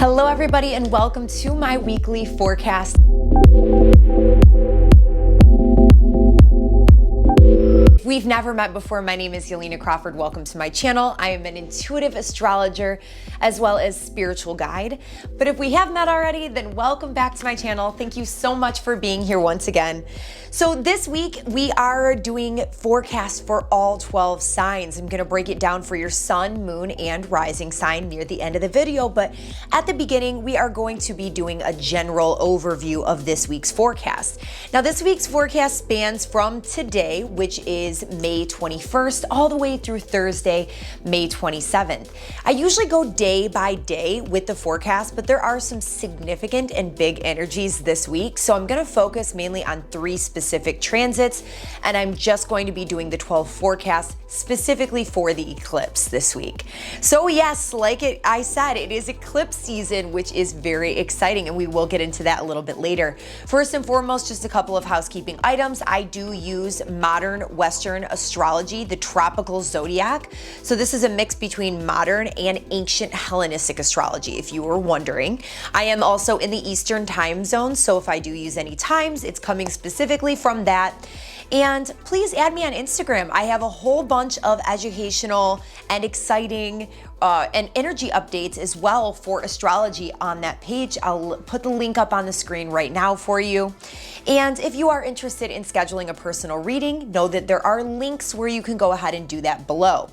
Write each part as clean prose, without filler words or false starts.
Hello everybody and welcome to my weekly forecast. If we've never met before, my name is Yelena Crawford. Welcome to my channel. I am an intuitive astrologer as well as spiritual guide. But if we have met already, then welcome back to my channel. Thank you so much for being here once again. So this week we are doing forecasts for all 12 signs. I'm gonna break it down for your sun, moon, and rising sign near the end of the video. But at the beginning, we are going to be doing a general overview of this week's forecast. Now this week's forecast spans from today, which is May 21st, all the way through Thursday, May 27th. I usually go day by day with the forecast, but there are some significant and big energies this week. So I'm gonna focus mainly on 3 specific transits, and I'm just going to be doing the 12 forecasts specifically for the eclipse this week. So yes, like I said, it is eclipse season, which is very exciting, and we will get into that a little bit later. First and foremost, just a couple of housekeeping items. I do use modern Western astrology, the tropical zodiac. So this is a mix between modern and ancient Hellenistic astrology, if you were wondering. I am also in the Eastern time zone, so if I do use any times, it's coming specifically from that. And please add me on Instagram. I have a whole bunch of educational and exciting and energy updates as well for astrology on that page. I'll put the link up on the screen right now for you. And if you are interested in scheduling a personal reading, know that there are links where you can go ahead and do that below.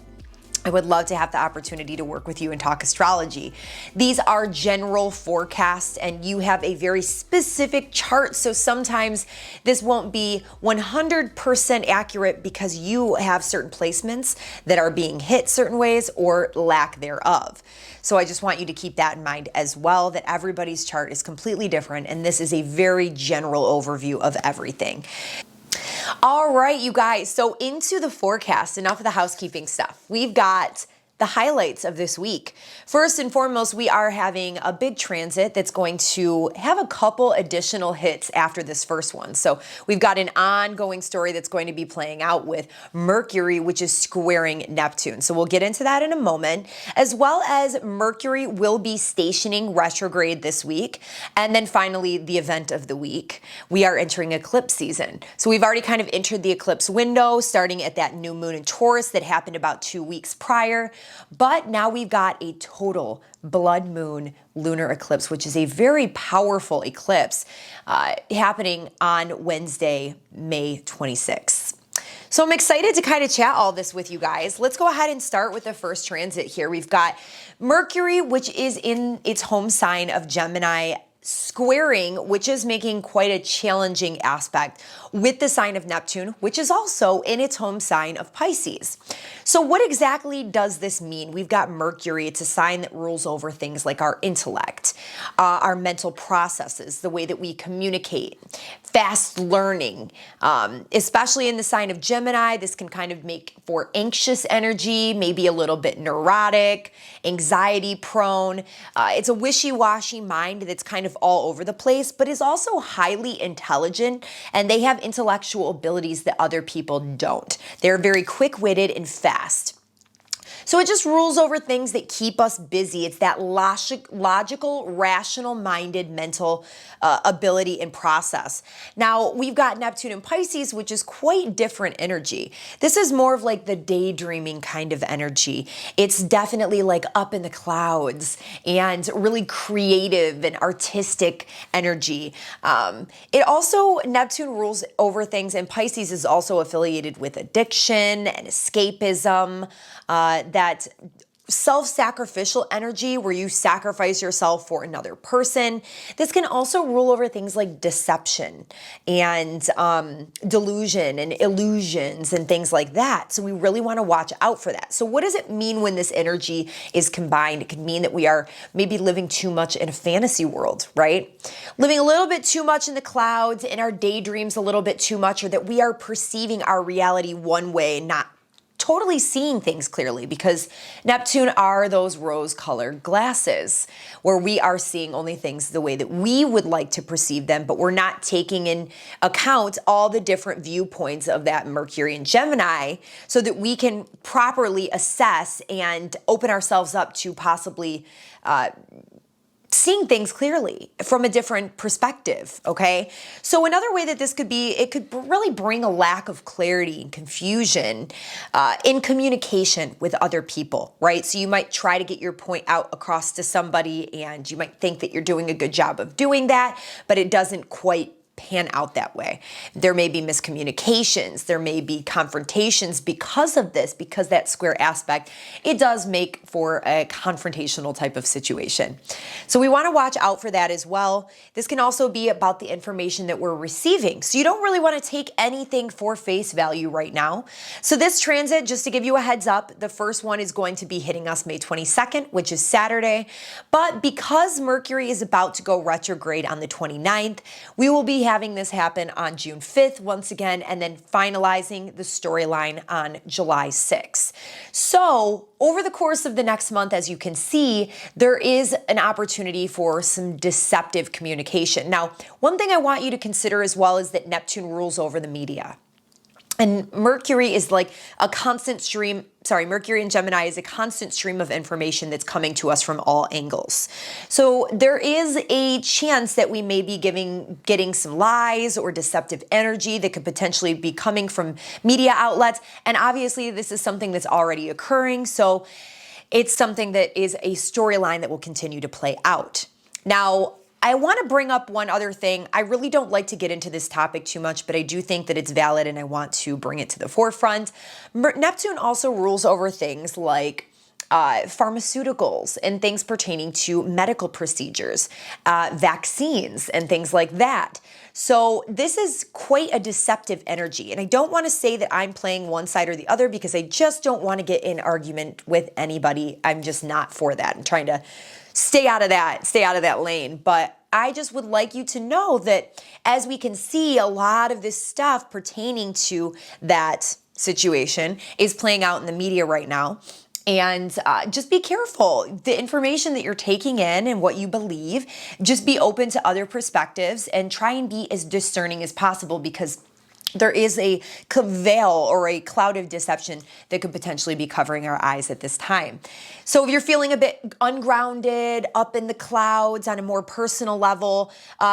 I would love to have the opportunity to work with you and talk astrology. These are general forecasts and you have a very specific chart. So sometimes this won't be 100% accurate because you have certain placements that are being hit certain ways or lack thereof. So I just want you to keep that in mind as well, that everybody's chart is completely different. And this is a very general overview of everything. All right, you guys, so into the forecast, enough of the housekeeping stuff. We've got the highlights of this week. First and foremost, we are having a big transit that's going to have a couple additional hits after this first one. So we've got an ongoing story that's going to be playing out with Mercury, which is squaring Neptune. So we'll get into that in a moment, as well as Mercury will be stationing retrograde this week. And then finally, the event of the week, we are entering eclipse season. So we've already kind of entered the eclipse window, starting at that new moon in Taurus that happened about 2 weeks prior. But now we've got a total blood moon lunar eclipse, which is a very powerful eclipse happening on Wednesday, May 26th. So I'm excited to kind of chat all this with you guys. Let's go ahead and start with the first transit here. We've got Mercury, which is in its home sign of Gemini, squaring, which is making quite a challenging aspect with the sign of Neptune, which is also in its home sign of Pisces. So what exactly does this mean? We've got Mercury. It's a sign that rules over things like our intellect, our mental processes, the way that we communicate, fast learning, especially in the sign of Gemini. This can kind of make for anxious energy, maybe a little bit neurotic, anxiety prone. It's a wishy-washy mind that's kind of all over the place, but is also highly intelligent, and they have intellectual abilities that other people don't. They're very quick-witted and fast. So it just rules over things that keep us busy. It's that logical, rational-minded mental ability and process. Now, we've got Neptune in Pisces, which is quite different energy. This is more of like the daydreaming kind of energy. It's definitely like up in the clouds and really creative and artistic energy. It also, Neptune rules over things, and Pisces is also affiliated with addiction and escapism, that self-sacrificial energy where you sacrifice yourself for another person. This can also rule over things like deception and delusion and illusions and things like that. So we really want to watch out for that. So what does it mean when this energy is combined? It could mean that we are maybe living too much in a fantasy world, right? Living a little bit too much in the clouds, in our daydreams a little bit too much, or that we are perceiving our reality one way, not totally seeing things clearly, because Neptune are those rose-colored glasses where we are seeing only things the way that we would like to perceive them, but we're not taking in account all the different viewpoints of that Mercury and Gemini so that we can properly assess and open ourselves up to possibly seeing things clearly from a different perspective, okay? So another way that this could be, it could really bring a lack of clarity and confusion in communication with other people, right? So you might try to get your point out across to somebody and you might think that you're doing a good job of doing that, but it doesn't quite pan out that way. There may be miscommunications, there may be confrontations because of this, because that square aspect, it does make for a confrontational type of situation. So we want to watch out for that as well. This can also be about the information that we're receiving. So you don't really want to take anything for face value right now. So this transit, just to give you a heads up, the first one is going to be hitting us May 22nd, which is Saturday. But because Mercury is about to go retrograde on the 29th, we will be having this happen on June 5th once again, and then finalizing the storyline on July 6th. So over the course of the next month, as you can see, there is an opportunity for some deceptive communication. Now, one thing I want you to consider as well is that Neptune rules over the media. And Mercury is like a constant stream, Mercury in Gemini is a constant stream of information that's coming to us from all angles. So there is a chance that we may be getting some lies or deceptive energy that could potentially be coming from media outlets. And obviously this is something that's already occurring. So it's something that is a storyline that will continue to play out. Now, I want to bring up one other thing. I really don't like to get into this topic too much, but I do think that it's valid and I want to bring it to the forefront. Neptune also rules over things like pharmaceuticals and things pertaining to medical procedures, vaccines and things like that. So this is quite a deceptive energy. And I don't want to say that I'm playing one side or the other because I just don't want to get in argument with anybody. I'm just not for that. I'm trying to stay out of that lane. But I just would like you to know that as we can see, a lot of this stuff pertaining to that situation is playing out in the media right now. And just be careful. The information that you're taking in and what you believe, just be open to other perspectives and try and be as discerning as possible, because there is a veil or a cloud of deception that could potentially be covering our eyes at this time. So if you're feeling a bit ungrounded, up in the clouds on a more personal level,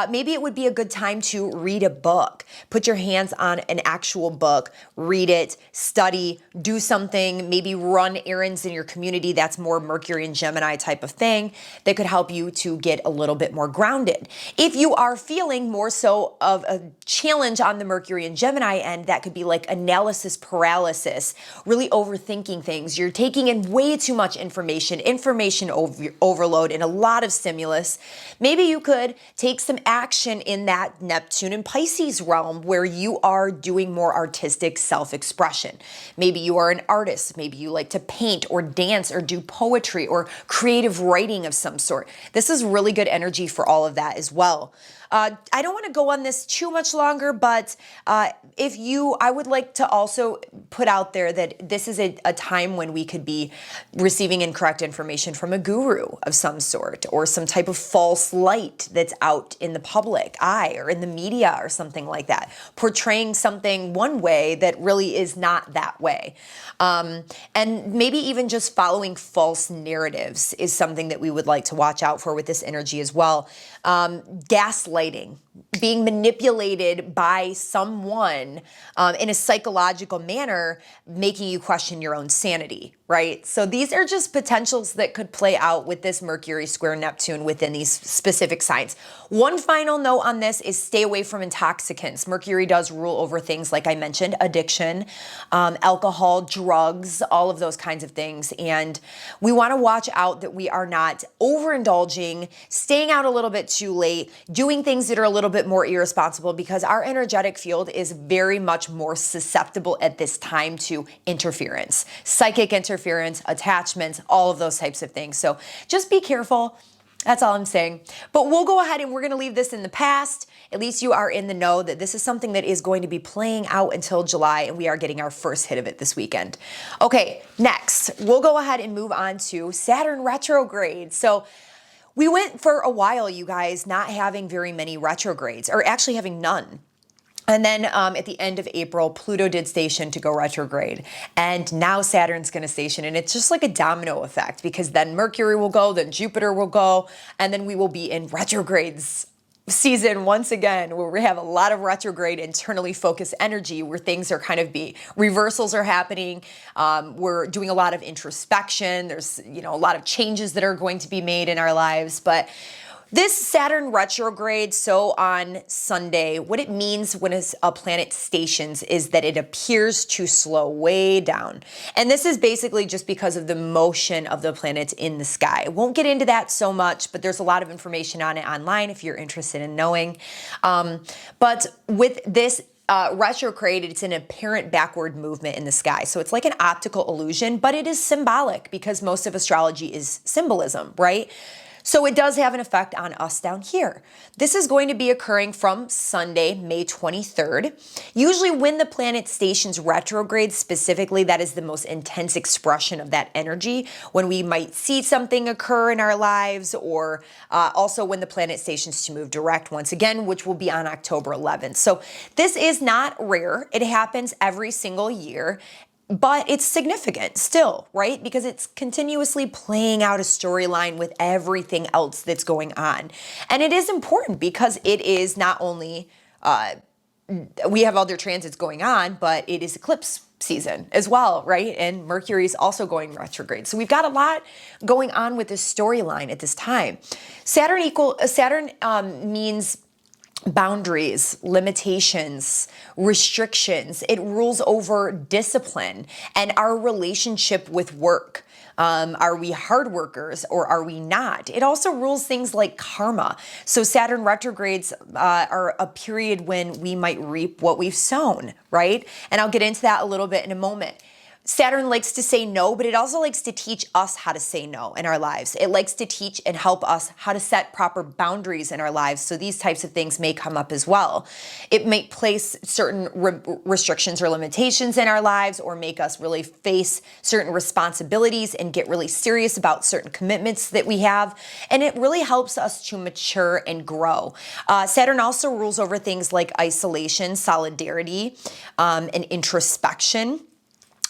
maybe it would be a good time to read a book. Put your hands on an actual book, read it, study, do something, maybe run errands in your community. That's more Mercury and Gemini type of thing that could help you to get a little bit more grounded. If you are feeling more so of a challenge on the Mercury and Gemini end, that could be like analysis paralysis, really overthinking things. You're taking in way too much information overload, and a lot of stimulus. Maybe you could take some action in that Neptune and Pisces realm where you are doing more artistic self-expression. Maybe you are an artist. Maybe you like to paint or dance or do poetry or creative writing of some sort. This is really good energy for all of that as well. I don't want to go on this too much longer, but I would like to also put out there that this is a time when we could be receiving incorrect information from a guru of some sort, or some type of false light that's out in the public eye or in the media or something like that, portraying something one way that really is not that way. And maybe even just following false narratives is something that we would like to watch out for with this energy as well. Gaslighting, being manipulated by someone in a psychological manner, making you question your own sanity, right? So these are just potentials that could play out with this Mercury square Neptune within these specific signs. One final note on this is stay away from intoxicants. Mercury does rule over things like I mentioned, addiction, alcohol, drugs, all of those kinds of things. And we want to watch out that we are not overindulging, staying out a little bit too late, doing things that are a little bit more irresponsible, because our energetic field is very much more susceptible at this time to interference, psychic interference, attachments, all of those types of things. So just be careful. That's all I'm saying. But we'll go ahead and we're going to leave this in the past. At least you are in the know that this is something that is going to be playing out until July, and we are getting our first hit of it this weekend. Okay, next, we'll go ahead and move on to Saturn retrograde. So we went for a while, you guys, not having very many retrogrades, or actually having none. And then at the end of April, Pluto did station to go retrograde. And now Saturn's going to station. And it's just like a domino effect, because then Mercury will go, then Jupiter will go, and then we will be in retrogrades season once again, where we have a lot of retrograde internally focused energy, where things are kind of reversals are happening. We're doing a lot of introspection. There's, a lot of changes that are going to be made in our lives. But this Saturn retrograde, so on Sunday, what it means when a planet stations is that it appears to slow way down. And this is basically just because of the motion of the planets in the sky. I won't get into that so much, but there's a lot of information on it online if you're interested in knowing. But with this retrograde, it's an apparent backward movement in the sky. So it's like an optical illusion, but it is symbolic, because most of astrology is symbolism, right? So it does have an effect on us down here. This is going to be occurring from Sunday, May 23rd. Usually when the planet stations retrograde specifically, that is the most intense expression of that energy, when we might see something occur in our lives, or also when the planet stations to move direct once again, which will be on October 11th. So this is not rare. It happens every single year. But it's significant still, right? Because it's continuously playing out a storyline with everything else that's going on. And it is important because it is not only, we have other transits going on, but it is eclipse season as well, right? And Mercury is also retrograde. So we've got a lot going on with this storyline at this time. Saturn means boundaries, limitations, restrictions. It rules over discipline and our relationship with work. Are we hard workers or are we not? It also rules things like karma. So Saturn retrogrades are a period when we might reap what we've sown, right? And I'll get into that a little bit in a moment. Saturn likes to say no, but it also likes to teach us how to say no in our lives. It likes to teach and help us how to set proper boundaries in our lives. So these types of things may come up as well. It may place certain restrictions or limitations in our lives, or make us really face certain responsibilities and get really serious about certain commitments that we have. And it really helps us to mature and grow. Saturn also rules over things like isolation, solidarity, and introspection.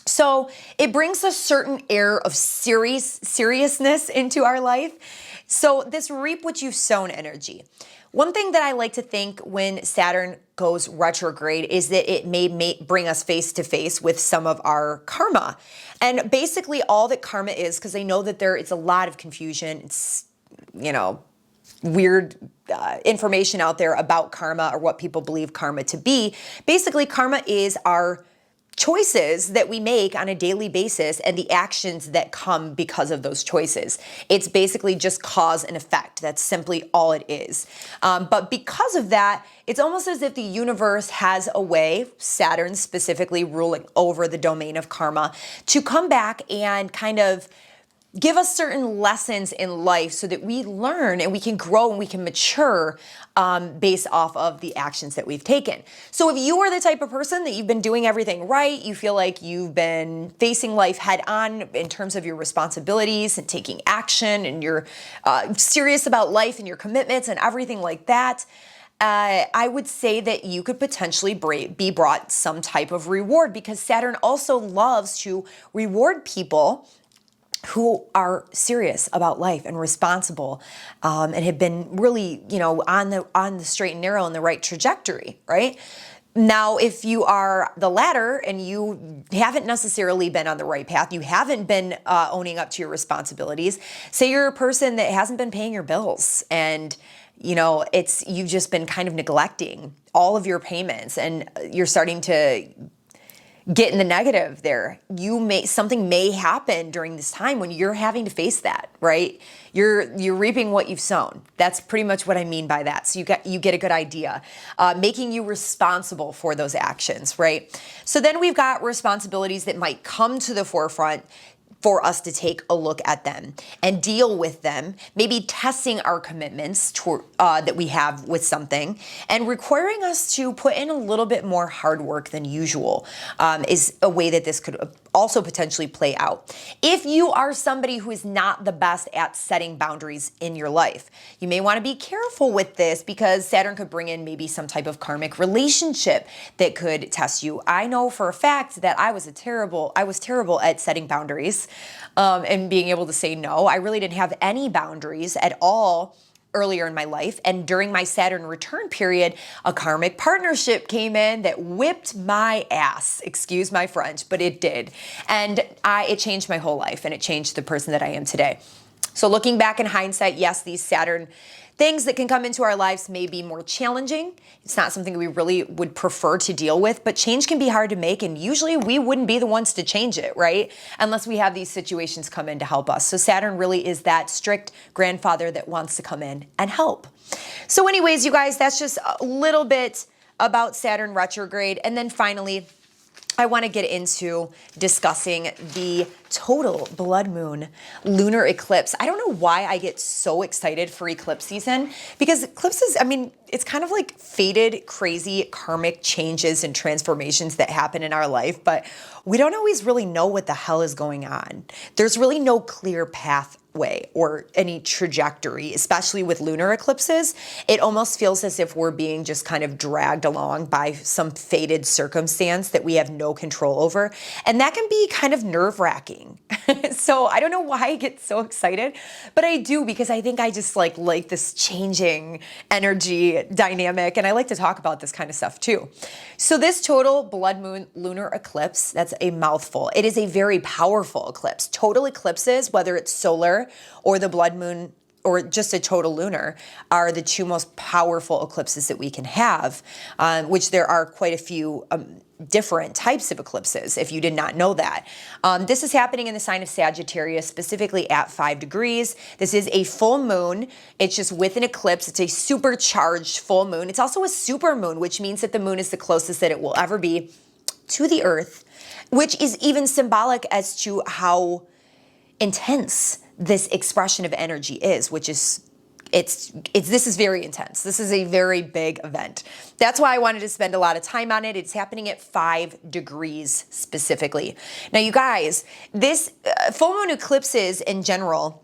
So it brings a certain air of seriousness into our life. So this reap what you've sown energy. One thing that I like to think when Saturn goes retrograde is that it may bring us face to face with some of our karma. And basically all that karma is, because I know that it's a lot of confusion. It's, weird information out there about karma, or what people believe karma to be. Basically, karma is our choices that we make on a daily basis and the actions that come because of those choices. It's basically just cause and effect. That's simply all it is. But because of that, it's almost as if the universe has a way, Saturn specifically ruling over the domain of karma, to come back and kind of give us certain lessons in life so that we learn and we can grow and we can mature based off of the actions that we've taken. So if you are the type of person that you've been doing everything right, you feel like you've been facing life head on in terms of your responsibilities and taking action, and you're serious about life and your commitments and everything like that, I would say that you could potentially be brought some type of reward, because Saturn also loves to reward people who are serious about life and responsible, and have been really, on the straight and narrow and the right trajectory, right? Now, if you are the latter and you haven't necessarily been on the right path, you haven't been owning up to your responsibilities, say you're a person that hasn't been paying your bills, and you've just been kind of neglecting all of your payments, and you're starting to get in the negative there. Something may happen during this time when you're having to face that, right? You're reaping what you've sown. That's pretty much what I mean by that. So you get a good idea, making you responsible for those actions, right? So then we've got responsibilities that might come to the forefront for us to take a look at them and deal with them, maybe testing our commitments that we have with something and requiring us to put in a little bit more hard work than usual is a way that this could also potentially play out. If you are somebody who is not the best at setting boundaries in your life, you may want to be careful with this because Saturn could bring in maybe some type of karmic relationship that could test you. I know for a fact that I was terrible at setting boundaries and being able to say no. I really didn't have any boundaries at all earlier in my life. And during my Saturn return period, a karmic partnership came in that whipped my ass. Excuse my French, but it did. And it changed my whole life and it changed the person that I am today. So looking back in hindsight, yes, these Saturn things that can come into our lives may be more challenging. It's not something we really would prefer to deal with, but change can be hard to make, and usually we wouldn't be the ones to change it, right? Unless we have these situations come in to help us. So Saturn really is that strict grandfather that wants to come in and help. So anyways, you guys, that's just a little bit about Saturn retrograde. And then finally, I want to get into discussing the total blood moon lunar eclipse. I don't know why I get so excited for eclipse season, because eclipses, I mean, it's kind of like fated, crazy karmic changes and transformations that happen in our life, but we don't always really know what the hell is going on. There's really no clear pathway or any trajectory, especially with lunar eclipses. It almost feels as if we're being just kind of dragged along by some fated circumstance that we have no control over. And that can be kind of nerve-wracking. So I don't know why I get so excited, but I do, because I think I just like this changing energy dynamic. And I like to talk about this kind of stuff too. So this total blood moon lunar eclipse, that's a mouthful. It is a very powerful eclipse. Total eclipses, whether it's solar or the blood moon or just a total lunar, are the two most powerful eclipses that we can have, which there are quite a few different types of eclipses, if you did not know that. This is happening in the sign of Sagittarius, specifically at 5 degrees. This is a full moon. It's just with an eclipse. It's a supercharged full moon. It's also a super moon, which means that the moon is the closest that it will ever be to the earth, which is even symbolic as to how intense this expression of energy is, which is this is very intense. This is a very big event. That's why I wanted to spend a lot of time on it. It's happening at 5 degrees specifically. Now, you guys, this full moon eclipses in general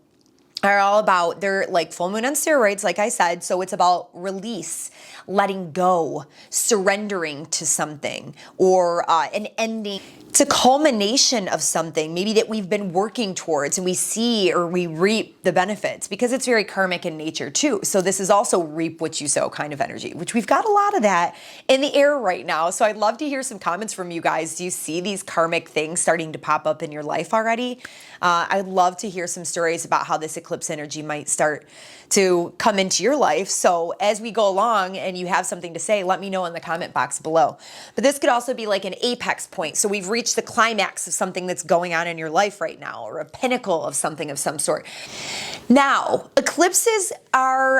are all about, they're like full moon on steroids, like I said. So it's about release, letting go, surrendering to something, or an ending. It's a culmination of something maybe that we've been working towards, and we see or we reap the benefits, because it's very karmic in nature too. So this is also reap what you sow kind of energy, which we've got a lot of that in the air right now. So I'd love to hear some comments from you guys. Do you see these karmic things starting to pop up in your life already? I'd love to hear some stories about how this eclipse energy might start to come into your life. So as we go along and you have something to say, let me know in the comment box below. But this could also be like an apex point. So we've reached the climax of something that's going on in your life right now, or a pinnacle of something of some sort. Now, eclipses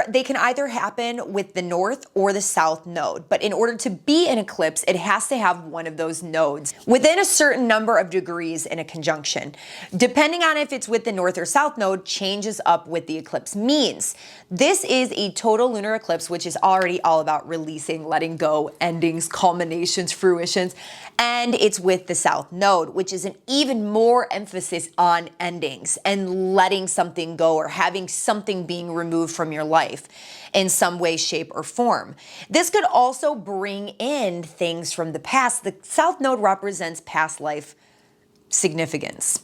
they can either happen with the north or the south node. But in order to be an eclipse, it has to have one of those nodes within a certain number of degrees in a conjunction. Depending on if it's with the north or south node, changes up with the eclipse means. This is a total lunar eclipse, which is already all about releasing, letting go, endings, culminations, fruitions, and it's with the south node, which is an even more emphasis on endings and letting something go, or having something being removed from your life in some way, shape, or form. This could also bring in things from the past. The south node represents past life significance,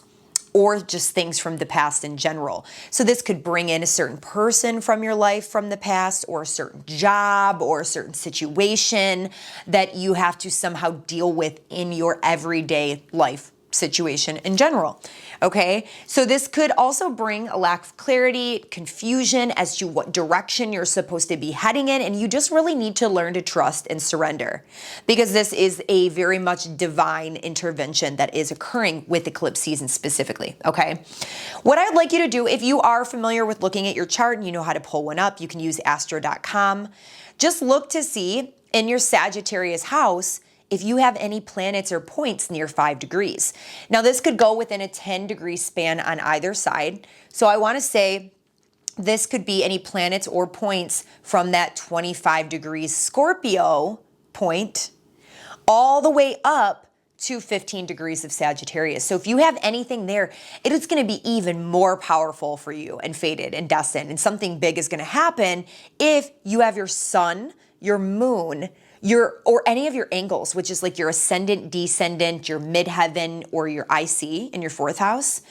or just things from the past in general. So this could bring in a certain person from your life from the past, or a certain job, or a certain situation that you have to somehow deal with in your everyday life situation in general. Okay, so this could also bring a lack of clarity, confusion as to what direction you're supposed to be heading in, and you just really need to learn to trust and surrender, because this is a very much divine intervention that is occurring with eclipse season specifically. Okay, what I'd like you to do, if you are familiar with looking at your chart and you know how to pull one up, you can use astro.com. Just look to see in your Sagittarius house if you have any planets or points near 5 degrees. Now, this could go within a 10-degree span on either side. So I want to say this could be any planets or points from that 25 degrees Scorpio point all the way up to 15 degrees of Sagittarius. So if you have anything there, it is going to be even more powerful for you and fated and destined. And something big is going to happen if you have your sun, your moon, or any of your angles, which is like your ascendant, descendant, your midheaven, or your IC in your 4th house.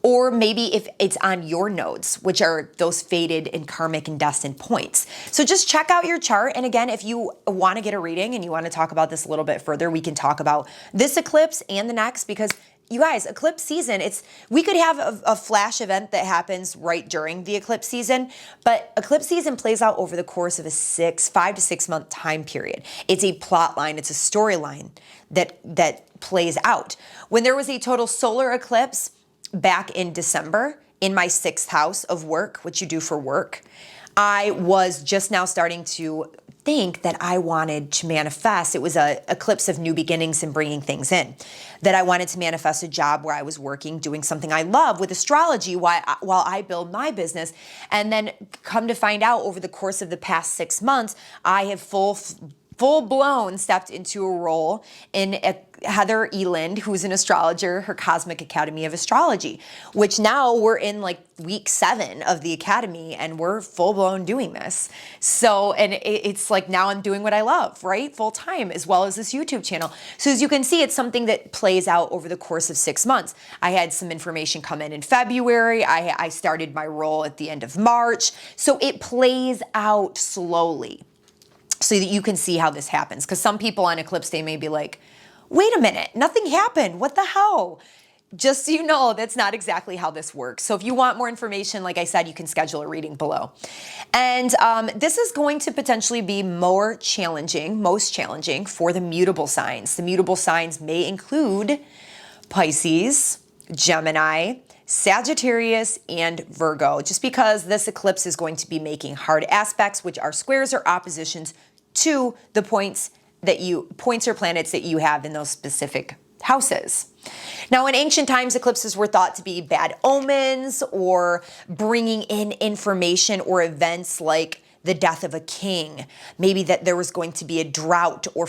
Or maybe if it's on your nodes, which are those fated and karmic and destined points. So just check out your chart. And again, if you want to get a reading and you want to talk about this a little bit further, we can talk about this eclipse and the next, because you guys, eclipse season, we could have a flash event that happens right during the eclipse season, but eclipse season plays out over the course of a 5 to 6 month time period. It's a plot line, it's a storyline that plays out. When there was a total solar eclipse back in December in my 6th house of work, which you do for work, I was just now starting to think that I wanted to manifest. It was an eclipse of new beginnings and bringing things in. That I wanted to manifest a job where I was working, doing something I love with astrology while I build my business. And then come to find out over the course of the past 6 months, I have full-blown stepped into a role in Heather Eland, who's an astrologer, her Cosmic Academy of Astrology, which now we're in like week 7 of the academy and we're full-blown doing this. So, and it's like now I'm doing what I love, right? Full time, as well as this YouTube channel. So as you can see, it's something that plays out over the course of 6 months. I had some information come in February. I started my role at the end of March. So it plays out slowly, so that you can see how this happens. Because some people on eclipse day may be like, wait a minute, nothing happened. What the hell? Just so you know, that's not exactly how this works. So if you want more information, like I said, you can schedule a reading below. And this is going to potentially be most challenging for the mutable signs. The mutable signs may include Pisces, Gemini, Sagittarius, and Virgo, just because this eclipse is going to be making hard aspects, which are squares or oppositions to the points or planets that you have in those specific houses. Now, in ancient times, eclipses were thought to be bad omens or bringing in information or events like the death of a king, maybe that there was going to be a drought or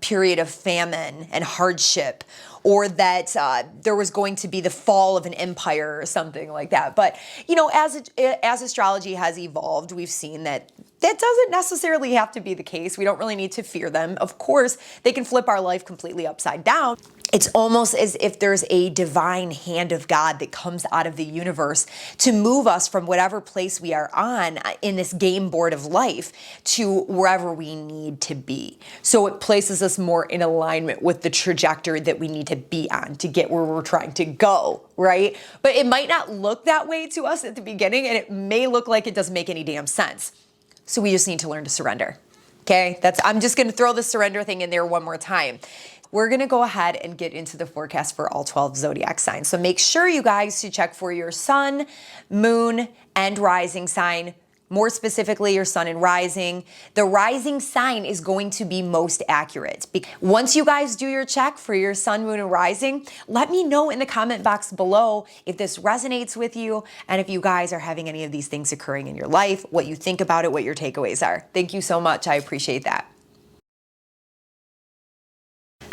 period of famine and hardship, or that there was going to be the fall of an empire or something like that. But, you know, as astrology has evolved, we've seen that doesn't necessarily have to be the case. We don't really need to fear them. Of course, they can flip our life completely upside down. It's almost as if there's a divine hand of God that comes out of the universe to move us from whatever place we are on in this game board of life to wherever we need to be. So it places us more in alignment with the trajectory that we need to be on to get where we're trying to go, right? But it might not look that way to us at the beginning, and it may look like it doesn't make any damn sense. So we just need to learn to surrender. Okay, I'm just going to throw the surrender thing in there one more time. We're going to go ahead and get into the forecast for all 12 zodiac signs. So make sure you guys to check for your sun, moon, and rising sign. More specifically, your sun and rising. The rising sign is going to be most accurate. Once you guys do your check for your sun, moon, and rising, let me know in the comment box below if this resonates with you and if you guys are having any of these things occurring in your life, what you think about it, what your takeaways are. Thank you so much. I appreciate that.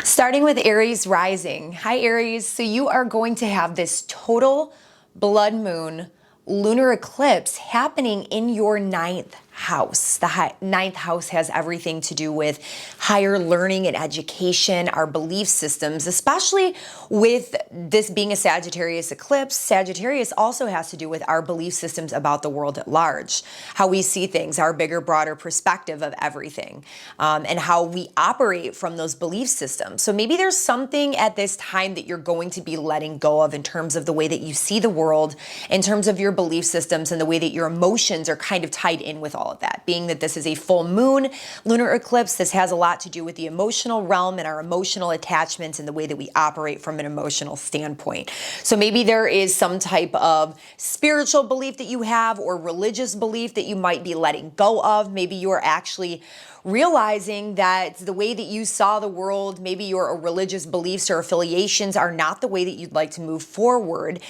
Starting with Aries rising. Hi, Aries. So you are going to have this total blood moon lunar eclipse happening in your 9th house. The 9th house has everything to do with higher learning and education, our belief systems, especially with this being a Sagittarius eclipse. Sagittarius also has to do with our belief systems about the world at large, how we see things, our bigger, broader perspective of everything, and how we operate from those belief systems. So maybe there's something at this time that you're going to be letting go of in terms of the way that you see the world, in terms of your belief systems and the way that your emotions are kind of tied in with all all of that. Being that this is a full moon lunar eclipse, this has a lot to do with the emotional realm and our emotional attachments and the way that we operate from an emotional standpoint. So maybe there is some type of spiritual belief that you have or religious belief that you might be letting go of. Maybe you are actually realizing that the way that you saw the world, maybe your religious beliefs or affiliations are not the way that you'd like to move forward.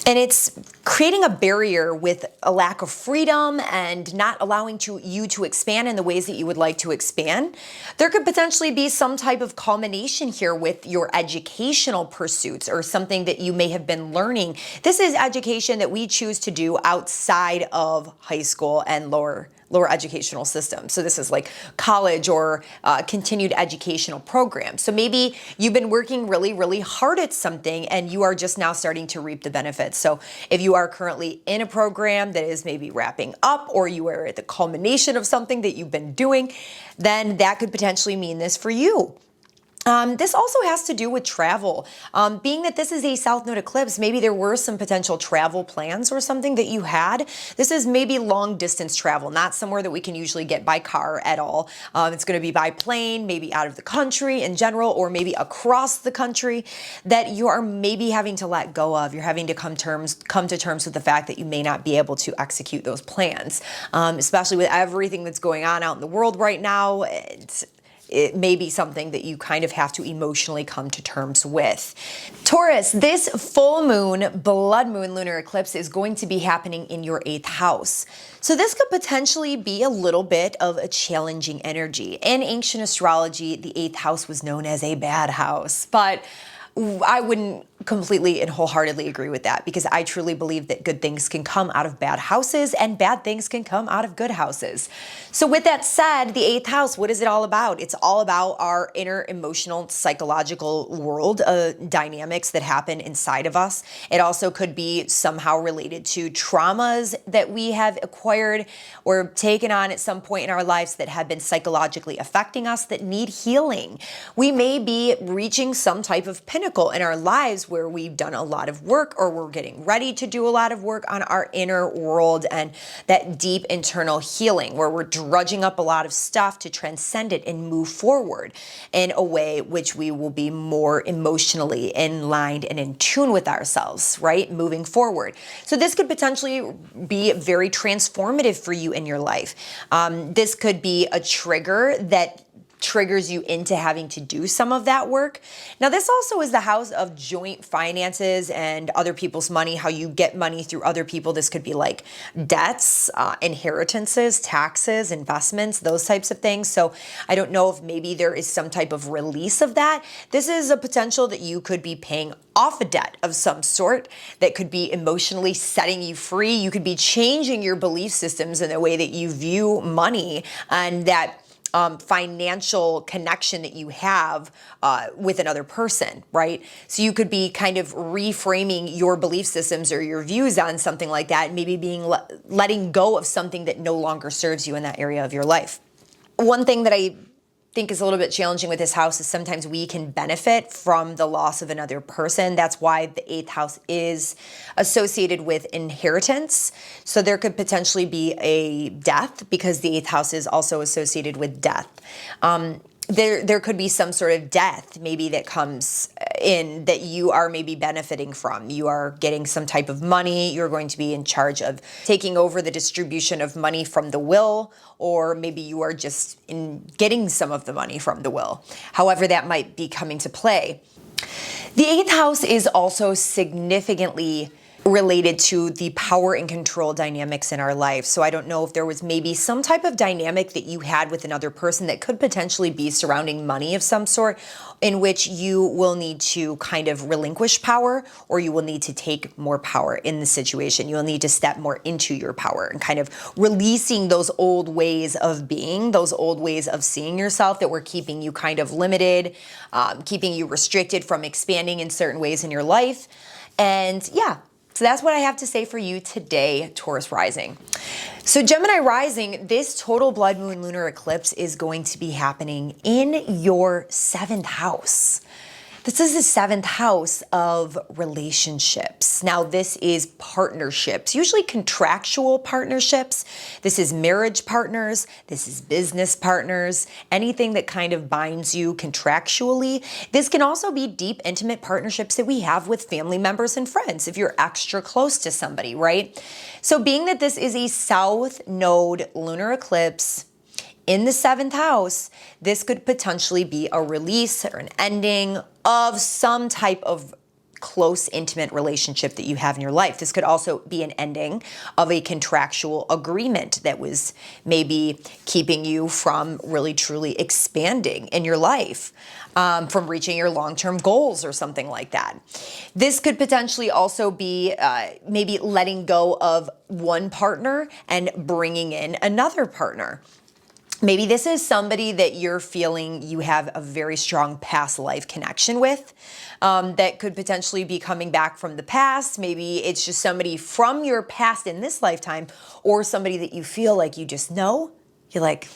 And it's creating a barrier with a lack of freedom and not allowing you to expand in the ways that you would like to expand. There could potentially be some type of culmination here with your educational pursuits or something that you may have been learning. This is education that we choose to do outside of high school and lower educational system. So this is like college or continued educational programs. So maybe you've been working really, really hard at something and you are just now starting to reap the benefits. So if you are currently in a program that is maybe wrapping up, or you are at the culmination of something that you've been doing, then that could potentially mean this for you. This also has to do with travel. Being that this is a South Node eclipse, maybe there were some potential travel plans or something that you had. This is maybe long distance travel, not somewhere that we can usually get by car at all. It's going to be by plane, maybe out of the country in general, or maybe across the country that you are maybe having to let go of. You're having to come to terms with the fact that you may not be able to execute those plans, especially with everything that's going on out in the world right now. It may be something that you kind of have to emotionally come to terms with. Taurus, this full moon, blood moon lunar eclipse is going to be happening in your 8th house. So this could potentially be a little bit of a challenging energy. In ancient astrology, the 8th house was known as a bad house, but I wouldn't completely and wholeheartedly agree with that, because I truly believe that good things can come out of bad houses and bad things can come out of good houses. So with that said, the 8th house, what is it all about? It's all about our inner emotional, psychological world dynamics that happen inside of us. It also could be somehow related to traumas that we have acquired or taken on at some point in our lives that have been psychologically affecting us that need healing. We may be reaching some type of pinnacle in our lives where we've done a lot of work, or we're getting ready to do a lot of work on our inner world and that deep internal healing, where we're drudging up a lot of stuff to transcend it and move forward in a way which we will be more emotionally in line and in tune with ourselves, right? Moving forward. So this could potentially be very transformative for you in your life. This could be a trigger that triggers you into having to do some of that work. Now, this also is the house of joint finances and other people's money, how you get money through other people. This could be like debts, inheritances, taxes, investments, those types of things. So I don't know if maybe there is some type of release of that. This is a potential that you could be paying off a debt of some sort that could be emotionally setting you free. You could be changing your belief systems in the way that you view money and that financial connection that you have with another person, right? So you could be kind of reframing your belief systems or your views on something like that, maybe letting go of something that no longer serves you in that area of your life. One thing that I think is a little bit challenging with this house is sometimes we can benefit from the loss of another person. That's why the 8th house is associated with inheritance. So there could potentially be a death, because the 8th house is also associated with death. There could be some sort of death maybe that comes in that you are maybe benefiting from. You are getting some type of money. You're going to be in charge of taking over the distribution of money from the will, or maybe you are just getting some of the money from the will. However that might be coming to play. The 8th house is also significantly related to the power and control dynamics in our life. So I don't know if there was maybe some type of dynamic that you had with another person that could potentially be surrounding money of some sort, in which you will need to kind of relinquish power, or you will need to take more power in the situation. You'll need to step more into your power and kind of releasing those old ways of being, those old ways of seeing yourself that were keeping you kind of limited, keeping you restricted from expanding in certain ways in your life. And yeah, so that's what I have to say for you today, Taurus rising. So Gemini rising, this total blood moon lunar eclipse is going to be happening in your 7th house. This is the seventh house of relationships. Now, this is partnerships, usually contractual partnerships. This is marriage partners. This is business partners, anything that kind of binds you contractually. This can also be deep, intimate partnerships that we have with family members and friends if you're extra close to somebody, right? So being that this is a South Node lunar eclipse, in the seventh house, this could potentially be a release or an ending of some type of close, intimate relationship that you have in your life. This could also be an ending of a contractual agreement that was maybe keeping you from really truly expanding in your life, from reaching your long-term goals or something like that. This could potentially also be maybe letting go of one partner and bringing in another partner. Maybe this is somebody that you're feeling you have a very strong past life connection with, that could potentially be coming back from the past. Maybe it's just somebody from your past in this lifetime, or somebody that you feel like you just know. You're like,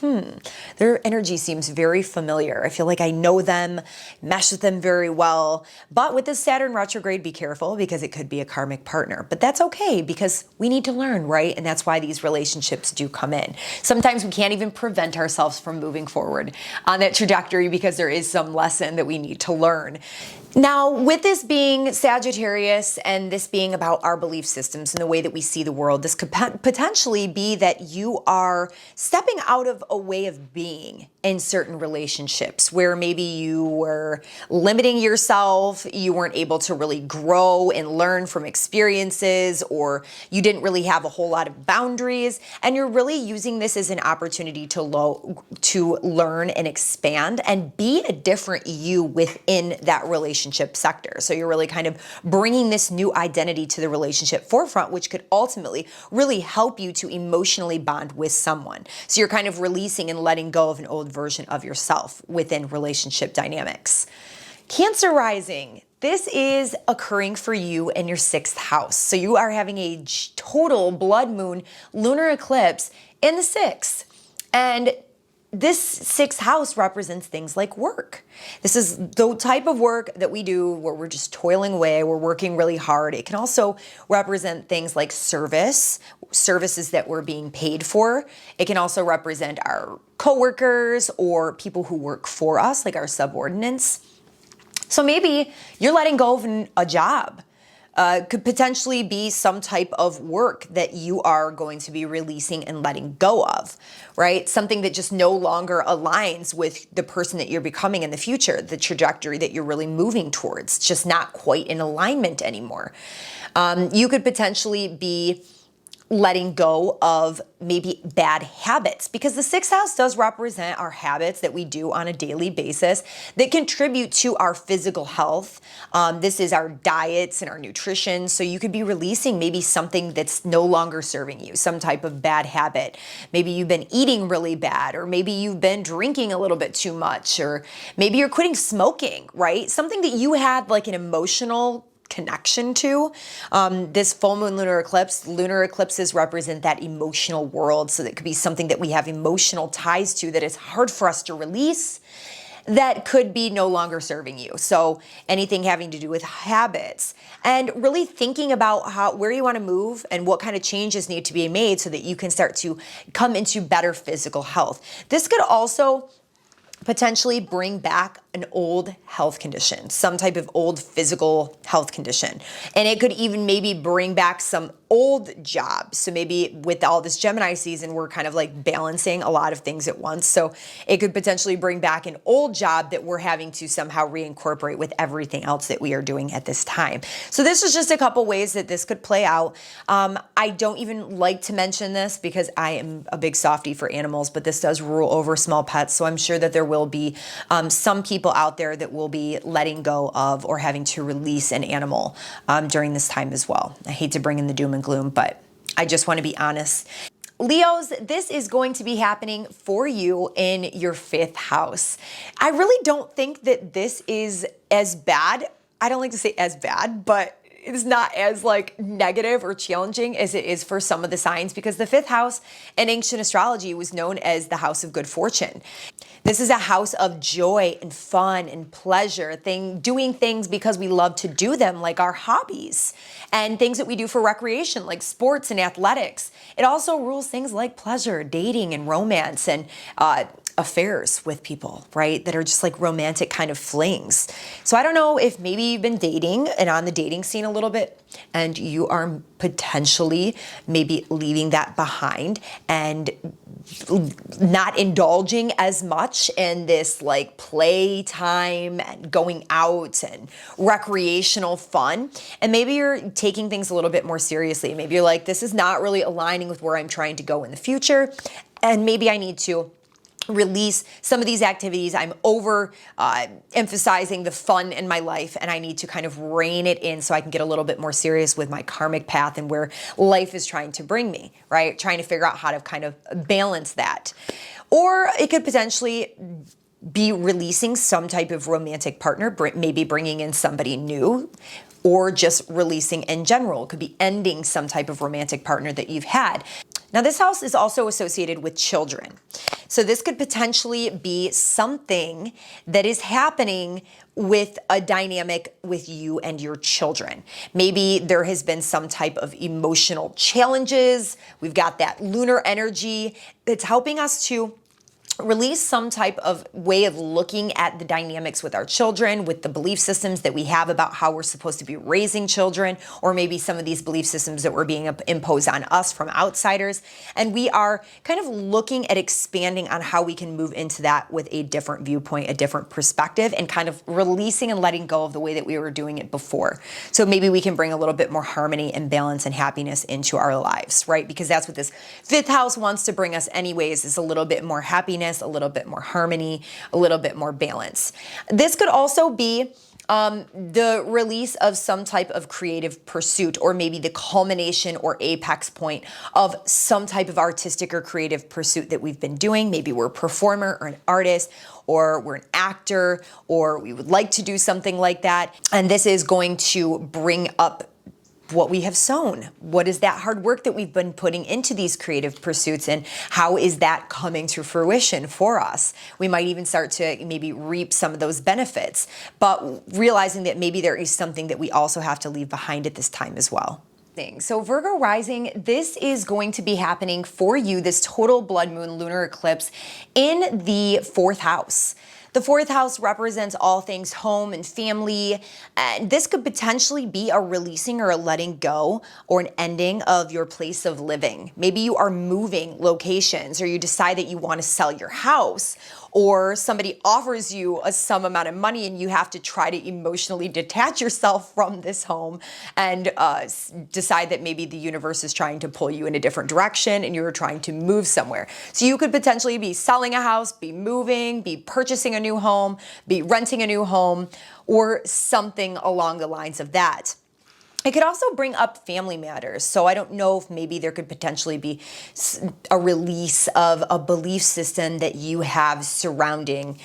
their energy seems very familiar. I feel like I know them, mesh with them very well. But with this Saturn retrograde, be careful because it could be a karmic partner. But that's okay because we need to learn, right? And that's why these relationships do come in. Sometimes we can't even prevent ourselves from moving forward on that trajectory because there is some lesson that we need to learn. Now, with this being Sagittarius and this being about our belief systems and the way that we see the world, this could potentially be that you are stepping out of a way of being in certain relationships where maybe you were limiting yourself, you weren't able to really grow and learn from experiences, or you didn't really have a whole lot of boundaries, and you're really using this as an opportunity to learn and expand and be a different you within that relationship sector. So you're really kind of bringing this new identity to the relationship forefront, which could ultimately really help you to emotionally bond with someone. So you're kind of releasing and letting go of an old version of yourself within relationship dynamics. Cancer rising. This is occurring for you in your sixth house. So you are having a total blood moon lunar eclipse in the sixth. And this sixth house represents things like work. This is the type of work that we do where we're just toiling away, we're working really hard. It can also represent things like services that we're being paid for. It can also represent our coworkers or people who work for us, like our subordinates. So maybe you're letting go of a job. Could potentially be some type of work that you are going to be releasing and letting go of, right? Something that just no longer aligns with the person that you're becoming in the future, the trajectory that you're really moving towards. It's just not quite in alignment anymore. You could potentially be letting go of maybe bad habits, because the sixth house does represent our habits that we do on a daily basis that contribute to our physical health. This is our diets and our nutrition. So you could be releasing maybe something that's no longer serving you, some type of bad habit. Maybe you've been eating really bad, or maybe you've been drinking a little bit too much, or maybe you're quitting smoking, right? Something that you had like an emotional connection to. This full moon lunar eclipses represent that emotional world. So that could be something that we have emotional ties to that is hard for us to release, that could be no longer serving you. So anything having to do with habits, and really thinking about where you want to move and what kind of changes need to be made so that you can start to come into better physical health. This could also potentially bring back an old health condition, some type of old physical health condition. And it could even maybe bring back some old jobs. So maybe with all this Gemini season, we're kind of like balancing a lot of things at once. So it could potentially bring back an old job that we're having to somehow reincorporate with everything else that we are doing at this time. So this is just a couple ways that this could play out. I don't even like to mention this because I am a big softie for animals, but this does rule over small pets. So I'm sure that there will be some people out there that will be letting go of or having to release an animal during this time as well. I hate to bring in the doom and gloom, but I just want to be honest. Leos, this is going to be happening for you in your fifth house. I really don't think that this is as bad. I don't like to say as bad, but is not as like negative or challenging as it is for some of the signs, because the fifth house in ancient astrology was known as the house of good fortune. This is a house of joy and fun and pleasure, doing things because we love to do them, like our hobbies, and things that we do for recreation, like sports and athletics. It also rules things like pleasure, dating, and romance, and affairs with people, right? That are just like romantic kind of flings. So I don't know if maybe you've been dating and on the dating scene a little bit, and you are potentially maybe leaving that behind and not indulging as much in this like playtime and going out and recreational fun. And maybe you're taking things a little bit more seriously. Maybe you're like, this is not really aligning with where I'm trying to go in the future. And maybe I need to release some of these activities. I'm over emphasizing the fun in my life, and I need to kind of rein it in so I can get a little bit more serious with my karmic path and where life is trying to bring me, right? Trying to figure out how to kind of balance that. Or it could potentially be releasing some type of romantic partner, maybe bringing in somebody new, or just releasing in general. It could be ending some type of romantic partner that you've had. Now, this house is also associated with children. So this could potentially be something that is happening with a dynamic with you and your children. Maybe there has been some type of emotional challenges. We've got that lunar energy that's helping us to release some type of way of looking at the dynamics with our children, with the belief systems that we have about how we're supposed to be raising children, or maybe some of these belief systems that were being imposed on us from outsiders. And we are kind of looking at expanding on how we can move into that with a different viewpoint, a different perspective, and kind of releasing and letting go of the way that we were doing it before. So maybe we can bring a little bit more harmony and balance and happiness into our lives, right? Because that's what this fifth house wants to bring us anyways, is a little bit more happiness, a little bit more harmony, a little bit more balance. This could also be the release of some type of creative pursuit, or maybe the culmination or apex point of some type of artistic or creative pursuit that we've been doing. Maybe we're a performer or an artist, or we're an actor, or we would like to do something like that. And this is going to bring up what we have sown. What is that hard work that we've been putting into these creative pursuits, and how is that coming to fruition for us? We might even start to maybe reap some of those benefits, but realizing that maybe there is something that we also have to leave behind at this time as well. So Virgo rising, this is going to be happening for you, this total blood moon lunar eclipse in the fourth house. The fourth house represents all things home and family. And this could potentially be a releasing or a letting go or an ending of your place of living. Maybe you are moving locations, or you decide that you want to sell your house, or somebody offers you some amount of money and you have to try to emotionally detach yourself from this home and decide that maybe the universe is trying to pull you in a different direction and you're trying to move somewhere. So you could potentially be selling a house, be moving, be purchasing a new home, be renting a new home, or something along the lines of that. It could also bring up family matters. So I don't know if maybe there could potentially be a release of a belief system that you have surrounding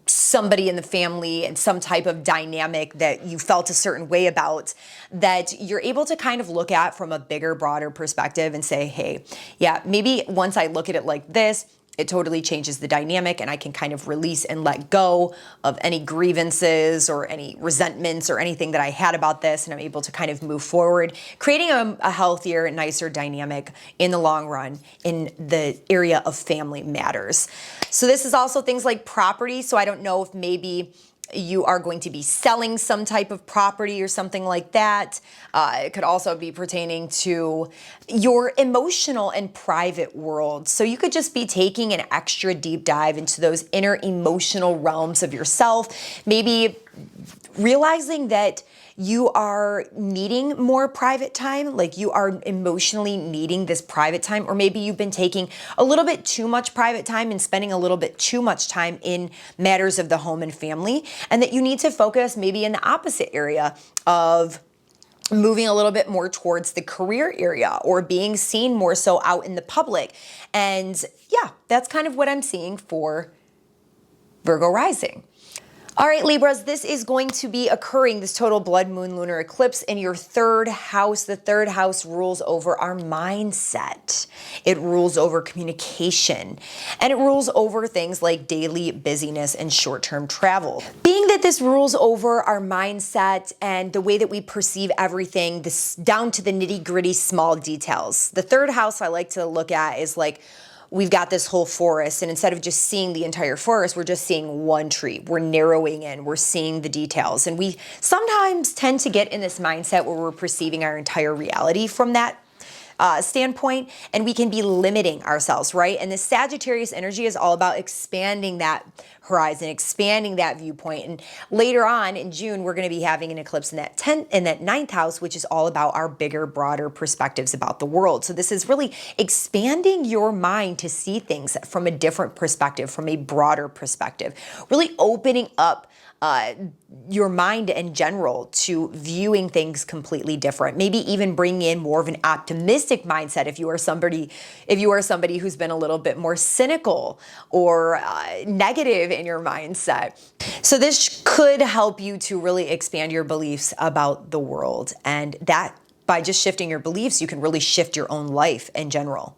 somebody in the family and some type of dynamic that you felt a certain way about, that you're able to kind of look at from a bigger, broader perspective and say, hey, yeah, maybe once I look at it like this, it totally changes the dynamic, and I can kind of release and let go of any grievances or any resentments or anything that I had about this, and I'm able to kind of move forward, creating a healthier, nicer dynamic in the long run in the area of family matters. So this is also things like property. So I don't know if maybe you are going to be selling some type of property or something like that. It could also be pertaining to your emotional and private world. So you could just be taking an extra deep dive into those inner emotional realms of yourself, maybe realizing that you are needing more private time, like you are emotionally needing this private time, or maybe you've been taking a little bit too much private time and spending a little bit too much time in matters of the home and family, and that you need to focus maybe in the opposite area of moving a little bit more towards the career area or being seen more so out in the public. And yeah, that's kind of what I'm seeing for Virgo rising. All right, Libras, this is going to be occurring, this total blood moon lunar eclipse, in your third house. The third house rules over our mindset. It rules over communication, and it rules over things like daily busyness and short-term travel. Being that this rules over our mindset and the way that we perceive everything, this down to the nitty-gritty small details. The third house I like to look at is like, we've got this whole forest, and instead of just seeing the entire forest, we're just seeing one tree. We're narrowing in, we're seeing the details. And we sometimes tend to get in this mindset where we're perceiving our entire reality from that standpoint, and we can be limiting ourselves, right? And the Sagittarius energy is all about expanding that horizon, expanding that viewpoint. And later on in June, we're going to be having an eclipse in that ninth house, which is all about our bigger, broader perspectives about the world. So this is really expanding your mind to see things from a different perspective, from a broader perspective, really opening up your mind in general to viewing things completely different. Maybe even bringing in more of an optimistic mindset if you are somebody who's been a little bit more cynical or negative in your mindset. So this could help you to really expand your beliefs about the world, and that by just shifting your beliefs, you can really shift your own life in general.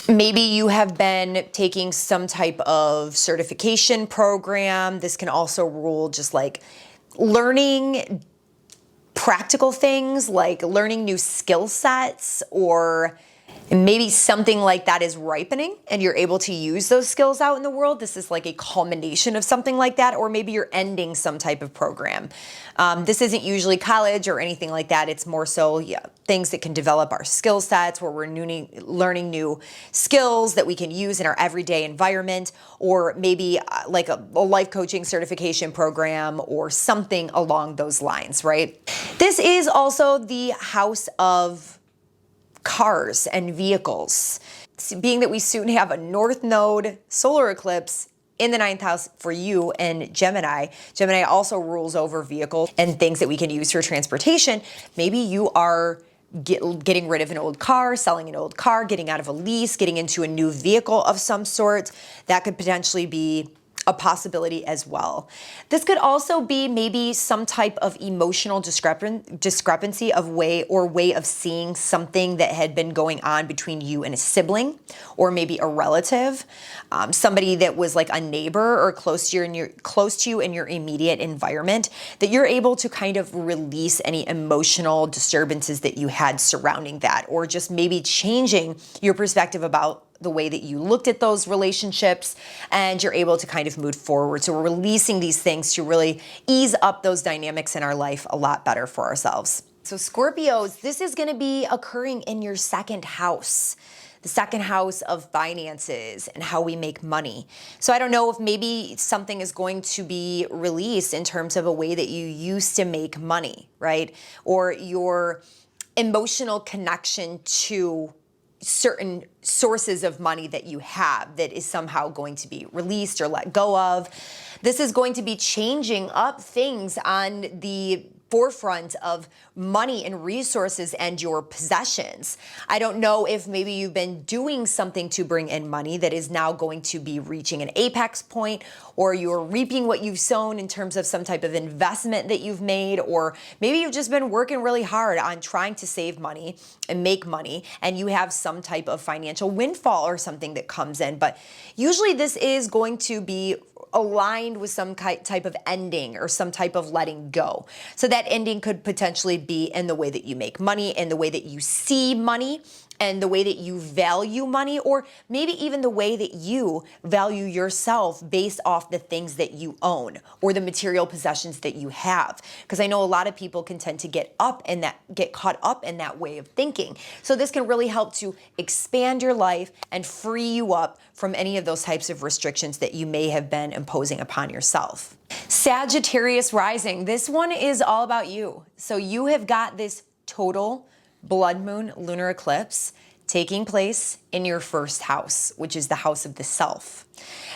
Maybe you have been taking some type of certification program. This can also rule just like learning practical things, like learning new skill sets, or maybe something like that is ripening and you're able to use those skills out in the world. This is like a culmination of something like that, or maybe you're ending some type of program. This isn't usually college or anything like that. It's more so things that can develop our skill sets, where we're learning new skills that we can use in our everyday environment, or maybe like a life coaching certification program or something along those lines, right? This is also the house of cars and vehicles. Being that we soon have a North Node solar eclipse in the ninth house for you and Gemini. Gemini also rules over vehicles and things that we can use for transportation. Maybe you are getting rid of an old car, selling an old car, getting out of a lease, getting into a new vehicle of some sort. That could potentially be a possibility as well. This could also be maybe some type of emotional discrepancy of way of seeing something that had been going on between you and a sibling, or maybe a relative, somebody that was like a neighbor or close to you in your immediate environment, that you're able to kind of release any emotional disturbances that you had surrounding that, or just maybe changing your perspective about the way that you looked at those relationships, and you're able to kind of move forward. So we're releasing these things to really ease up those dynamics in our life a lot better for ourselves. So Scorpios, this is going to be occurring in your second house, the second house of finances and how we make money. So I don't know if maybe something is going to be released in terms of a way that you used to make money, right? Or your emotional connection to certain sources of money that you have that is somehow going to be released or let go of. This is going to be changing up things on the forefront of money and resources and your possessions. I don't know if maybe you've been doing something to bring in money that is now going to be reaching an apex point, or you're reaping what you've sown in terms of some type of investment that you've made, or maybe you've just been working really hard on trying to save money and make money, and you have some type of financial windfall or something that comes in. But usually this is going to be aligned with some type of ending or some type of letting go. So that ending could potentially be in the way that you make money, in the way that you see money, and the way that you value money, or maybe even the way that you value yourself based off the things that you own or the material possessions that you have. Because I know a lot of people can tend to get caught up in that way of thinking. So this can really help to expand your life and free you up from any of those types of restrictions that you may have been imposing upon yourself. Sagittarius rising, this one is all about you. So you have got this total blood moon lunar eclipse taking place in your first house, which is the house of the self.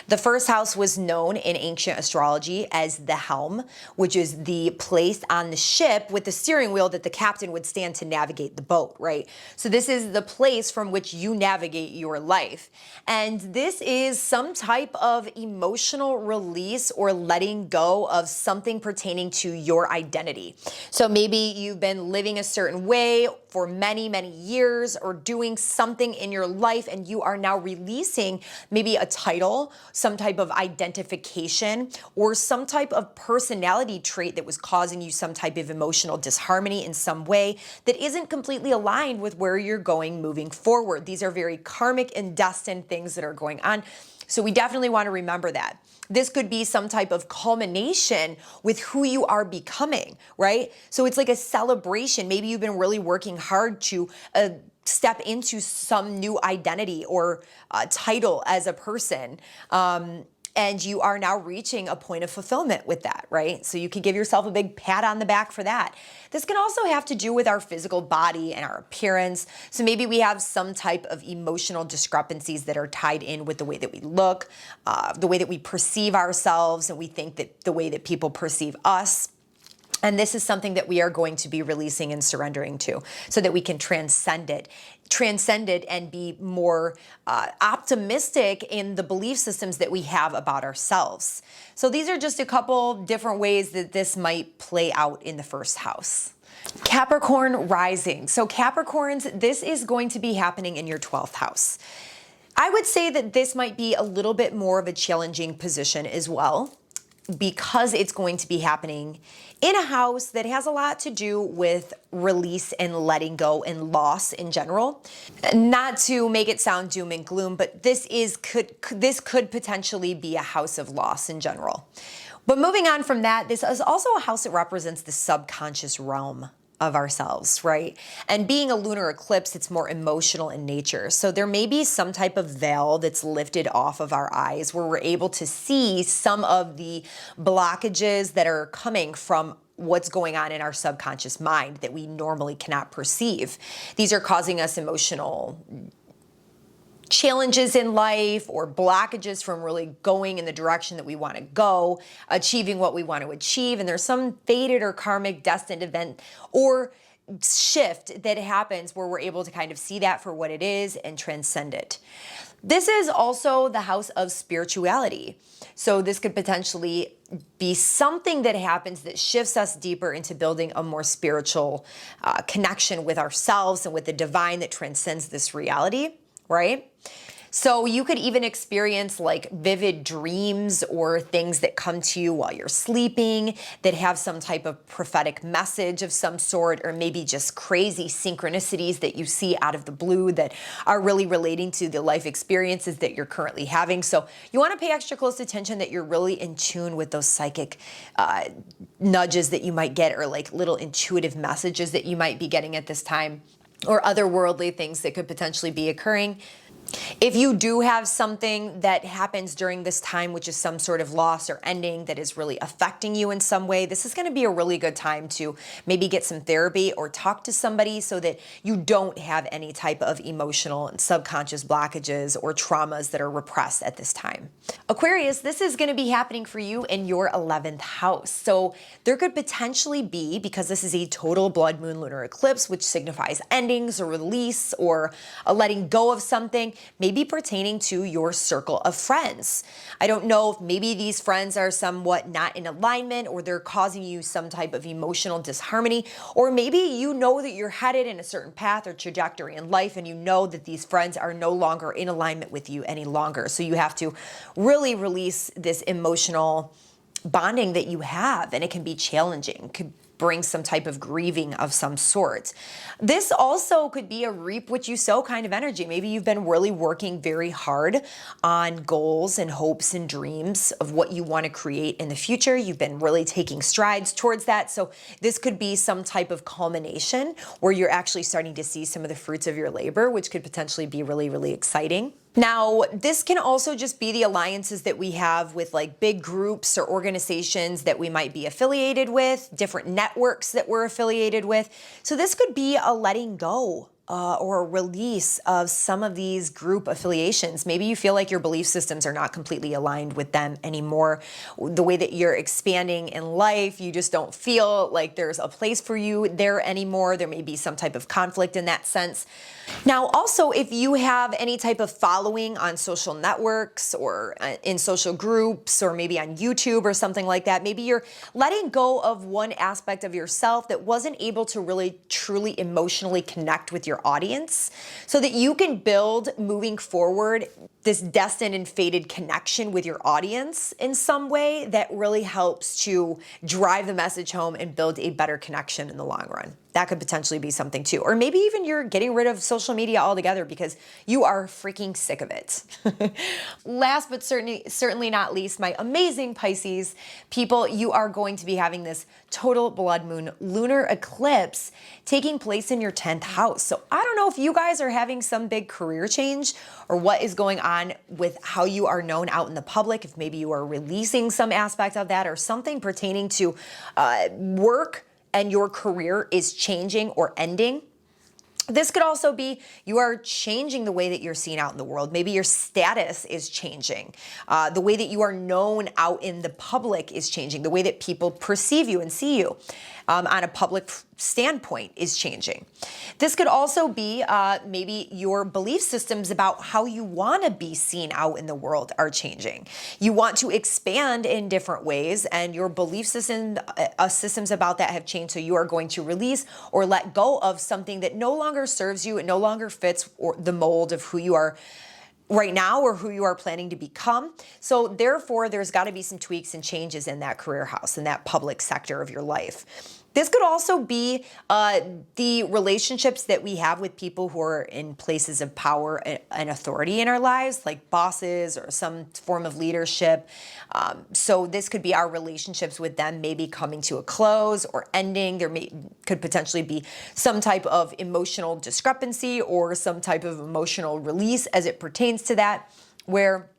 The first house was known in ancient astrology as the helm, which is the place on the ship with the steering wheel that the captain would stand to navigate the boat, right? So this is the place from which you navigate your life. And this is some type of emotional release or letting go of something pertaining to your identity. So maybe you've been living a certain way for many, many years or doing something in your life, and you are now releasing maybe a title, some type of identification, or some type of personality trait that was causing you some type of emotional disharmony in some way that isn't completely aligned with where you're going moving forward. These are very karmic and destined things that are going on. So we definitely want to remember that. This could be some type of culmination with who you are becoming, right? So it's like a celebration. Maybe you've been really working hard to step into some new identity or title as a person. And you are now reaching a point of fulfillment with that, right? So you can give yourself a big pat on the back for that. This can also have to do with our physical body and our appearance. So maybe we have some type of emotional discrepancies that are tied in with the way that we look, the way that we perceive ourselves, and we think that the way that people perceive us. And this is something that we are going to be releasing and surrendering to so that we can transcend it and be more optimistic in the belief systems that we have about ourselves. So these are just a couple different ways that this might play out in the first house. Capricorn rising. So Capricorns, this is going to be happening in your 12th house. I would say that this might be a little bit more of a challenging position as well, because it's going to be happening in a house that has a lot to do with release and letting go and loss in general. Not to make it sound doom and gloom, but this could potentially be a house of loss in general. But moving on from that, this is also a house that represents the subconscious realm of ourselves, right? And being a lunar eclipse, it's more emotional in nature. So there may be some type of veil that's lifted off of our eyes where we're able to see some of the blockages that are coming from what's going on in our subconscious mind that we normally cannot perceive. These are causing us emotional challenges in life or blockages from really going in the direction that we want to go, achieving what we want to achieve. And there's some fated or karmic destined event or shift that happens where we're able to kind of see that for what it is and transcend it. This is also the house of spirituality. So this could potentially be something that happens that shifts us deeper into building a more spiritual connection with ourselves and with the divine that transcends this reality, right? So you could even experience like vivid dreams or things that come to you while you're sleeping that have some type of prophetic message of some sort, or maybe just crazy synchronicities that you see out of the blue that are really relating to the life experiences that you're currently having. So you want to pay extra close attention that you're really in tune with those psychic nudges that you might get, or like little intuitive messages that you might be getting at this time, or otherworldly things that could potentially be occurring. If you do have something that happens during this time, which is some sort of loss or ending that is really affecting you in some way, this is going to be a really good time to maybe get some therapy or talk to somebody so that you don't have any type of emotional and subconscious blockages or traumas that are repressed at this time. Aquarius, this is going to be happening for you in your 11th house. So there could potentially be, because this is a total blood moon lunar eclipse, which signifies endings or release or a letting go of something, maybe pertaining to your circle of friends. I don't know if maybe these friends are somewhat not in alignment, or they're causing you some type of emotional disharmony, or maybe you know that you're headed in a certain path or trajectory in life and you know that these friends are no longer in alignment with you any longer. So you have to really release this emotional bonding that you have, and it can be challenging. Could bring some type of grieving of some sort. This also could be a reap what you sow kind of energy. Maybe you've been really working very hard on goals and hopes and dreams of what you want to create in the future. You've been really taking strides towards that. So this could be some type of culmination where you're actually starting to see some of the fruits of your labor, which could potentially be really, really exciting. Now, this can also just be the alliances that we have with like big groups or organizations that we might be affiliated with, different networks that we're affiliated with. So this could be a letting go or a release of some of these group affiliations. Maybe you feel like your belief systems are not completely aligned with them anymore. The way that you're expanding in life, you just don't feel like there's a place for you there anymore. There may be some type of conflict in that sense. Now, also, if you have any type of following on social networks or in social groups or maybe on YouTube or something like that, maybe you're letting go of one aspect of yourself that wasn't able to really truly emotionally connect with your audience so that you can build moving forward this destined and fated connection with your audience in some way that really helps to drive the message home and build a better connection in the long run. That could potentially be something too. Or maybe even you're getting rid of social media altogether because you are freaking sick of it. Last but certainly not least, my amazing Pisces people, you are going to be having this total blood moon lunar eclipse taking place in your 10th house. So I don't know if you guys are having some big career change or what is going on with how you are known out in the public, if maybe you are releasing some aspect of that or something pertaining to work and your career is changing or ending. This could also be you are changing the way that you're seen out in the world. Maybe your status is changing. The way that you are known out in the public is changing. The way that people perceive you and see you on a public standpoint is changing. This could also be maybe your belief systems about how you want to be seen out in the world are changing. You want to expand in different ways, and your belief systems about that have changed. So you are going to release or let go of something that no longer serves you. It no longer fits the mold of who you are right now or who you are planning to become. So therefore, there's got to be some tweaks and changes in that career house, in that public sector of your life. This could also be the relationships that we have with people who are in places of power and authority in our lives, like bosses or some form of leadership. So this could be our relationships with them maybe coming to a close or ending. There could potentially be some type of emotional discrepancy or some type of emotional release as it pertains to that, where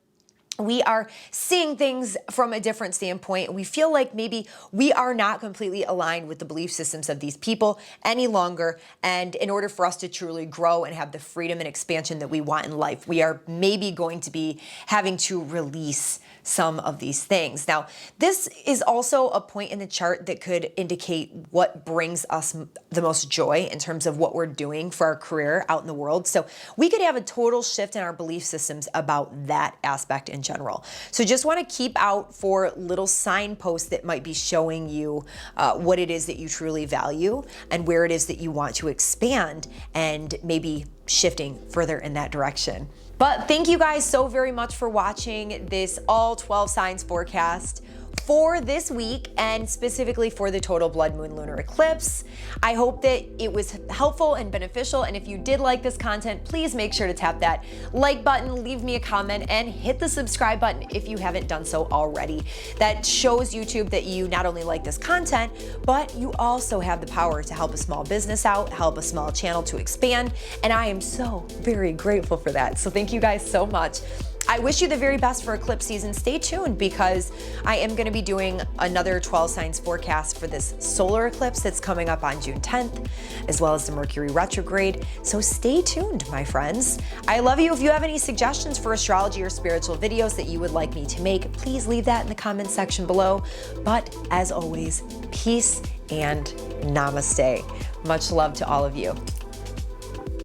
we are seeing things from a different standpoint. We feel like maybe we are not completely aligned with the belief systems of these people any longer. And in order for us to truly grow and have the freedom and expansion that we want in life, we are maybe going to be having to release some of these things. Now, this is also a point in the chart that could indicate what brings us the most joy in terms of what we're doing for our career out in the world. So we could have a total shift in our belief systems about that aspect in general. So just want to keep out for little signposts that might be showing you what it is that you truly value and where it is that you want to expand and maybe shifting further in that direction. But thank you guys so very much for watching this all 12 signs forecast for this week and specifically for the total blood moon lunar eclipse. I hope that it was helpful and beneficial, and if you did like this content, please make sure to tap that like button, leave me a comment, and hit the subscribe button if you haven't done so already. That shows YouTube that you not only like this content, but you also have the power to help a small business out, help a small channel to expand, and I am so very grateful for that. So thank you guys so much. I wish you the very best for eclipse season. Stay tuned because I am going to be doing another 12 signs forecast for this solar eclipse that's coming up on June 10th, as well as the Mercury retrograde. So stay tuned, my friends. I love you. If you have any suggestions for astrology or spiritual videos that you would like me to make, please leave that in the comment section below. But as always, peace and namaste. Much love to all of you.